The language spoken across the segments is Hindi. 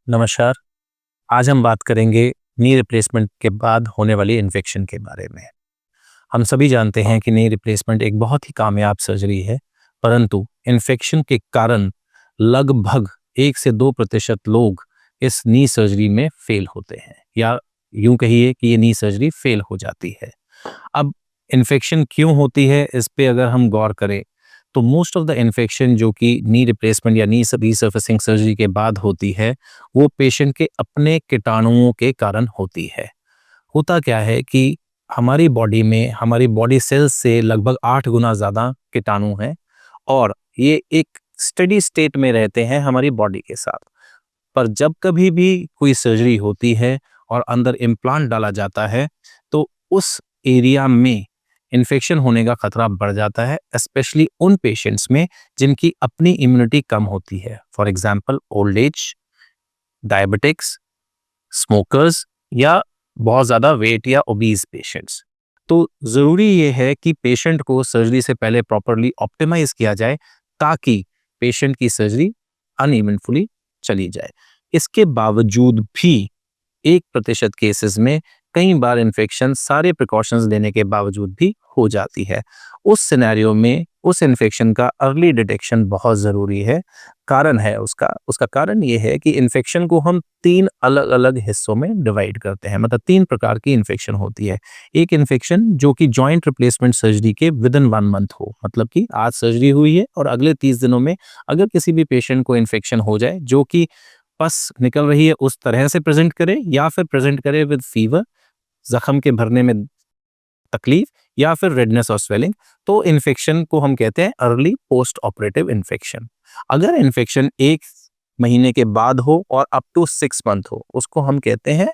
नमस्कार। आज हम बात करेंगे नी रिप्लेसमेंट के बाद होने वाली इन्फेक्शन के बारे में। हम सभी जानते हैं कि नी रिप्लेसमेंट एक बहुत ही कामयाब सर्जरी है, परंतु इन्फेक्शन के कारण लगभग 1 से 2% लोग इस नी सर्जरी में फेल होते हैं, या यूं कहिए कि ये नी सर्जरी फेल हो जाती है। अब इन्फेक्शन क्यों होती है, इस पे अगर हम गौर करें तो मोस्ट ऑफ द इन्फेक्शन जो कि नी रिप्लेसमेंट या नी रीसर्फेसिंग सर्जरी के बाद होती है, वो पेशेंट के अपने कीटाणुओं के कारण होती है। होता क्या है कि हमारी बॉडी में हमारी बॉडी सेल्स से लगभग 8 गुना ज़्यादा कीटाणु हैं, और ये एक स्टेडी स्टेट में रहते हैं हमारी बॉडी के साथ। पर जब कभी भी कोई सर्जरी होती है और अंदर इम्प्लांट डाला जाता है, तो उस एरिया में इन्फेक्शन होने का खतरा बढ़ जाता है, स्पेशली उन पेशेंट्स में जिनकी अपनी इम्यूनिटी कम होती है। For example old age, diabetics, smokers, या बहुत ज़्यादा वेट या ओबीज पेशेंट्स। तो ज़रूरी ये है कि पेशेंट को सर्जरी से पहले प्रॉपरली ऑप्टिमाइज किया जाए, ताकि पेशेंट की सर्जरी अनइवेंटफुली चली जाए। इसके बावजूद भी 1% केसेस में कई बार इन्फेक्शन सारे प्रिकॉशंस लेने के बावजूद भी हो जाती है। उस सिनेरियो में उस इन्फेक्शन का अर्ली डिटेक्शन बहुत ज़रूरी है। कारण है उसका उसका कारण ये है कि इन्फेक्शन को हम 3 अलग-अलग हिस्सों में डिवाइड करते हैं, मतलब 3 प्रकार की इन्फेक्शन होती है। एक इन्फेक्शन जो कि जॉइंट रिप्लेसमेंट सर्जरी के विदिन 1 मंथ हो, मतलब कि आज सर्जरी हुई है और अगले 30 दिनों में अगर किसी भी पेशेंट को इन्फेक्शन हो जाए जो कि पस निकल रही है उस तरह से प्रेजेंट करे, या फिर प्रेजेंट करे विद फीवर, जख्म के भरने में तकलीफ, या फिर रेडनेस और स्वेलिंग, तो इन्फेक्शन को हम कहते हैं अर्ली पोस्ट ऑपरेटिव इन्फेक्शन। अगर इन्फेक्शन 1 महीने के बाद हो और अप टू 6 मंथ हो, उसको हम कहते हैं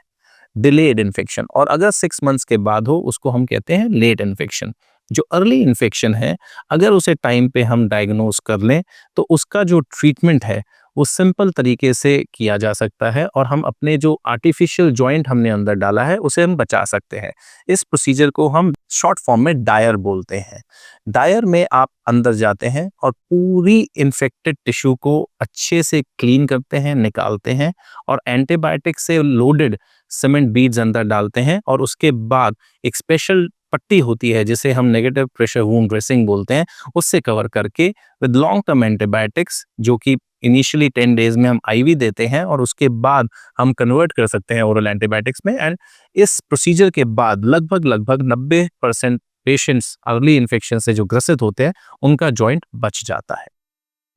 डिलेड इन्फेक्शन, और अगर 6 मंथ्स के बाद हो उसको हम कहते हैं लेट इन्फेक्शन। जो अर्ली इन्फेक्शन है, अगर उसे टाइम पे हम डायग्नोज कर लें, तो उसका जो ट्रीटमेंट है वो सिंपल तरीके से किया जा सकता है, और हम अपने जो आर्टिफिशियल जॉइंट हमने अंदर डाला है उसे हम बचा सकते हैं। इस प्रोसीजर को हम शॉर्ट फॉर्म में डायर बोलते हैं। डायर में आप अंदर जाते हैं और पूरी इन्फेक्टेड टिश्यू को अच्छे से क्लीन करते हैं, निकालते हैं, और एंटीबायोटिक से लोडेड सीमेंट बीड्स अंदर डालते हैं, और उसके बाद एक स्पेशल पट्टी होती है जिसे हम नेगेटिव प्रेशर वूंड ड्रेसिंग बोलते हैं, उससे कवर करके विद लॉन्ग टर्म एंटीबायोटिक्स, जो कि इनिशियली 10 डेज में हम आईवी देते हैं और उसके बाद हम कन्वर्ट कर सकते हैं ओरल एंटीबायोटिक्स में। एंड इस प्रोसीजर के बाद लगभग लगभग 90% पेशेंट्स अर्ली इन्फेक्शन से जो ग्रसित होते हैं उनका जॉइंट बच जाता है।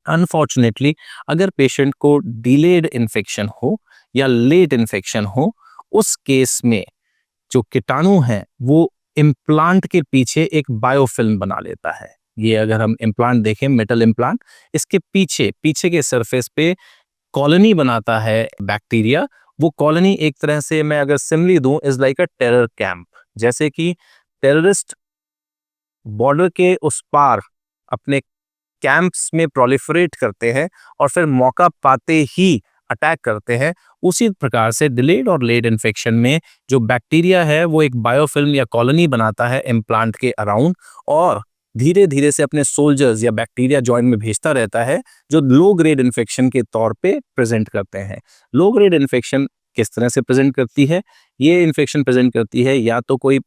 अनफॉर्चुनेटली अगर पेशेंट को डिलेड इन्फेक्शन हो या लेट इन्फेक्शन हो, उस केस में जो कीटाणु है वो इम्प्लांट के पीछे एक बायोफिल्म बना लेता है। ये अगर हम इम्प्लांट देखें, मेटल इम्प्लांट, इसके पीछे पीछे के सरफेस पे कॉलोनी बनाता है बैक्टीरिया। वो कॉलोनी एक तरह से मैं अगर सिमिली दूं, is like a terror camp. जैसे कि टेररिस्ट बॉर्डर के उस पार अपने कैंप्स में प्रोलिफरेट करते हैं और फिर मौका पाते ही अटैक करते हैं, उसी प्रकार से डिलेड और लेट इन्फेक्शन में जो बैक्टीरिया है वो एक बायोफिल्म या कॉलोनी बनाता है इम्प्लांट के अराउंड, और धीरे धीरे से अपने सोल्जर्स या बैक्टीरिया जॉइंट में भेजता रहता है, जो लो ग्रेड इन्फेक्शन के तौर पे प्रेजेंट करते हैं। लो ग्रेड इन्फेक्शन किस तरह से प्रेजेंट करती है? ये इन्फेक्शन प्रेजेंट करती है या तो कोई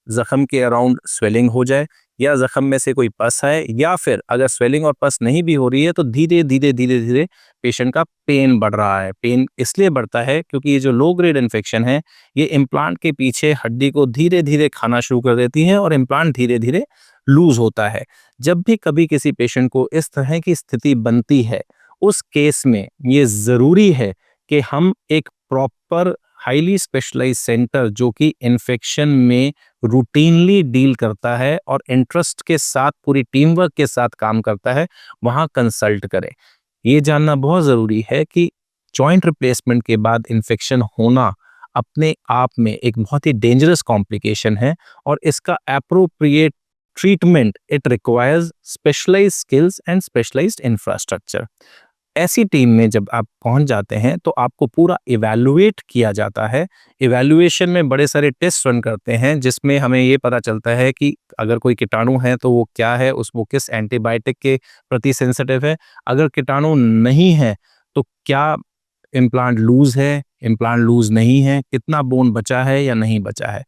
जख्म के अराउंड स्वेलिंग हो जाए, या जख्म में से कोई पस है, या फिर अगर स्वेलिंग और पस नहीं भी हो रही है तो धीरे धीरे धीरे धीरे पेशेंट का पेन बढ़ रहा है। पेन इसलिए बढ़ता है क्योंकि ये जो लो ग्रेड इन्फेक्शन है, ये इम्प्लांट के पीछे हड्डी को धीरे धीरे खाना शुरू कर देती है और इम्प्लांट धीरे धीरे लूज होता है। जब भी कभी किसी पेशेंट को इस तरह की स्थिति बनती है, उस केस में ये ज़रूरी है कि हम एक प्रॉपर हाईली स्पेशलाइज्ड सेंटर, जो कि इन्फेक्शन में रूटीनली डील करता है और इंटरेस्ट के साथ पूरी टीम वर्क के साथ काम करता है, वहां कंसल्ट करें। ये जानना बहुत जरूरी है कि जॉइंट रिप्लेसमेंट के बाद इन्फेक्शन होना अपने आप में एक बहुत ही डेंजरस कॉम्प्लिकेशन है, और इसका appropriate treatment it requires specialised skills and specialised infrastructure. ऐसी टीम में जब आप पहुंच जाते हैं तो आपको पूरा इवैल्यूएट किया जाता है। इवैल्यूएशन में बड़े सारे टेस्ट रन करते हैं, जिसमें हमें ये पता चलता है कि अगर कोई कीटाणु है तो वो क्या है, वो किस एंटीबायोटिक के प्रति सेंसिटिव है। अगर कीटाणु नहीं है तो क्या इम्प्लांट लूज है, इम्प्लांट लूज नहीं है, कितना बोन बचा है या नहीं बचा है।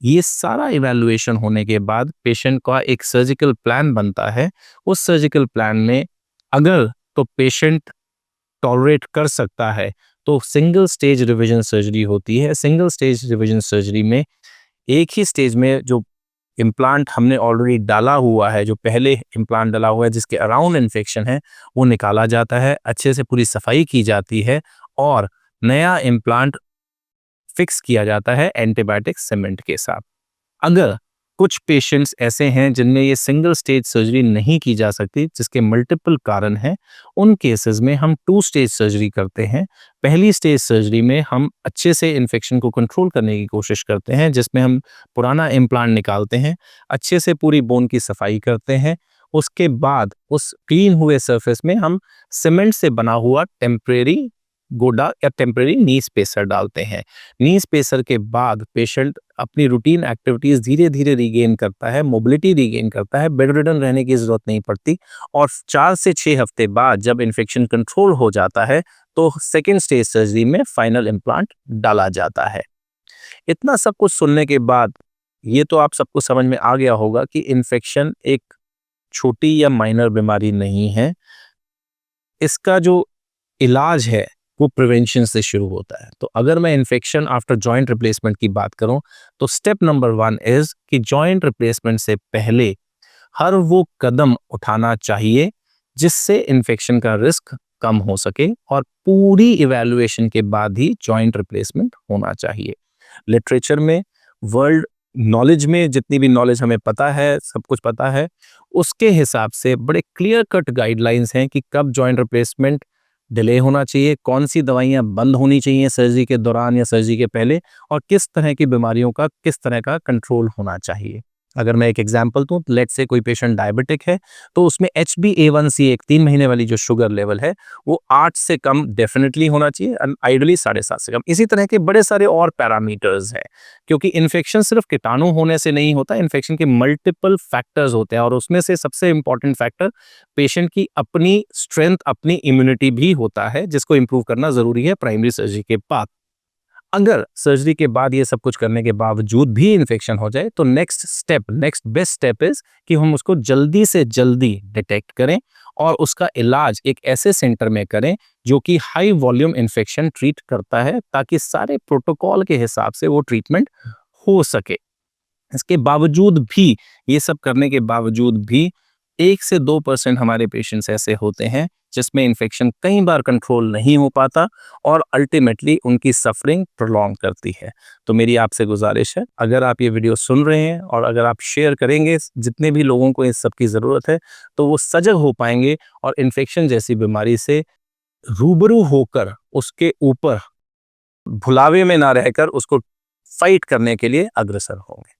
ये सारा इवैल्यूएशन होने के बाद पेशेंट का एक सर्जिकल प्लान बनता है। उस सर्जिकल प्लान में अगर तो पेशेंट टॉलरेट कर सकता है तो सिंगल स्टेज रिविजन सर्जरी होती है। सिंगल स्टेज रिविजन सर्जरी में एक ही स्टेज में जो इम्प्लांट हमने ऑलरेडी डाला हुआ है, जो पहले इम्प्लांट डाला हुआ है जिसके अराउंड इन्फेक्शन है, वो निकाला जाता है, अच्छे से पूरी सफाई की जाती है और नया इम्प्लांट फिक्स किया जाता है एंटीबायोटिक सीमेंट के साथ। अगर कुछ पेशेंट्स ऐसे हैं जिनमें ये सिंगल स्टेज सर्जरी नहीं की जा सकती, जिसके मल्टीपल कारण हैं, उन केसेस में हम टू स्टेज सर्जरी करते हैं। पहली स्टेज सर्जरी में हम अच्छे से इन्फेक्शन को कंट्रोल करने की कोशिश करते हैं, जिसमें हम पुराना इम्प्लांट निकालते हैं, अच्छे से पूरी बोन की सफाई करते हैं। उसके बाद उस क्लीन हुए सरफेस में हम सीमेंट से बना हुआ टेम्परेरी गोडा या टेम्परेरी नी स्पेसर डालते हैं। नी स्पेसर के बाद पेशेंट अपनी रूटीन एक्टिविटीज धीरे धीरे रीगेन करता है, मोबिलिटी रीगेन करता है, बेड रिडन रहने की जरूरत नहीं पड़ती और 4 से 6 हफ्ते बाद जब इन्फेक्शन कंट्रोल हो जाता है तो सेकेंड स्टेज सर्जरी में फाइनल इम्प्लांट डाला जाता है। इतना सब कुछ सुनने के बाद ये तो आप सबको समझ में आ गया होगा कि इन्फेक्शन एक छोटी या माइनर बीमारी नहीं है। इसका जो इलाज है वो प्रिवेंशन से शुरू होता है। तो अगर मैं इन्फेक्शन आफ्टर जॉइंट रिप्लेसमेंट की बात करूं तो स्टेप नंबर 1 इज कि जॉइंट रिप्लेसमेंट से पहले हर वो कदम उठाना चाहिए जिससे इन्फेक्शन का रिस्क कम हो सके और पूरी इवैल्यूएशन के बाद ही जॉइंट रिप्लेसमेंट होना चाहिए। लिटरेचर में, वर्ल्ड नॉलेज में जितनी भी नॉलेज हमें पता है, सब कुछ पता है, उसके हिसाब से बड़े क्लियर कट गाइडलाइंस हैं कि कब जॉइंट रिप्लेसमेंट डिले होना चाहिए, कौन सी दवाइयां बंद होनी चाहिए सर्जरी के दौरान या सर्जरी के पहले और किस तरह की बीमारियों का किस तरह का कंट्रोल होना चाहिए। अगर मैं एक एग्जांपल दूं, लेट से कोई पेशेंट डायबिटिक है तो उसमें HbA1c एक 3 महीने वाली जो शुगर लेवल है वो 8 से कम डेफिनेटली होना चाहिए, आइडियली 7.5 से कम। इसी तरह के बड़े सारे और पैरामीटर्स हैं क्योंकि इन्फेक्शन सिर्फ कीटाणु होने से नहीं होता, इन्फेक्शन के मल्टीपल फैक्टर्स होते हैं और उसमें से सबसे इंपॉर्टेंट फैक्टर पेशेंट की अपनी स्ट्रेंथ, अपनी इम्यूनिटी भी होता है जिसको इंप्रूव करना जरूरी है प्राइमरी सर्जरी के बाद। अगर सर्जरी के बाद ये सब कुछ करने के बावजूद भी इन्फेक्शन हो जाए तो नेक्स्ट बेस्ट स्टेप इज कि हम उसको जल्दी से जल्दी डिटेक्ट करें और उसका इलाज एक ऐसे सेंटर में करें जो कि हाई वॉल्यूम इन्फेक्शन ट्रीट करता है ताकि सारे प्रोटोकॉल के हिसाब से वो ट्रीटमेंट हो सके। इसके बावजूद भी, ये सब करने के बावजूद भी 1 से 2% हमारे पेशेंट्स ऐसे होते हैं जिसमें इन्फेक्शन कई बार कंट्रोल नहीं हो पाता और अल्टीमेटली उनकी सफरिंग प्रोलॉन्ग करती है। तो मेरी आपसे गुजारिश है, अगर आप ये वीडियो सुन रहे हैं और अगर आप शेयर करेंगे जितने भी लोगों को इस सब की ज़रूरत है तो वो सजग हो पाएंगे और इन्फेक्शन जैसी बीमारी से रूबरू होकर उसके ऊपर भुलावे में ना रहकर उसको फाइट करने के लिए अग्रसर होंगे।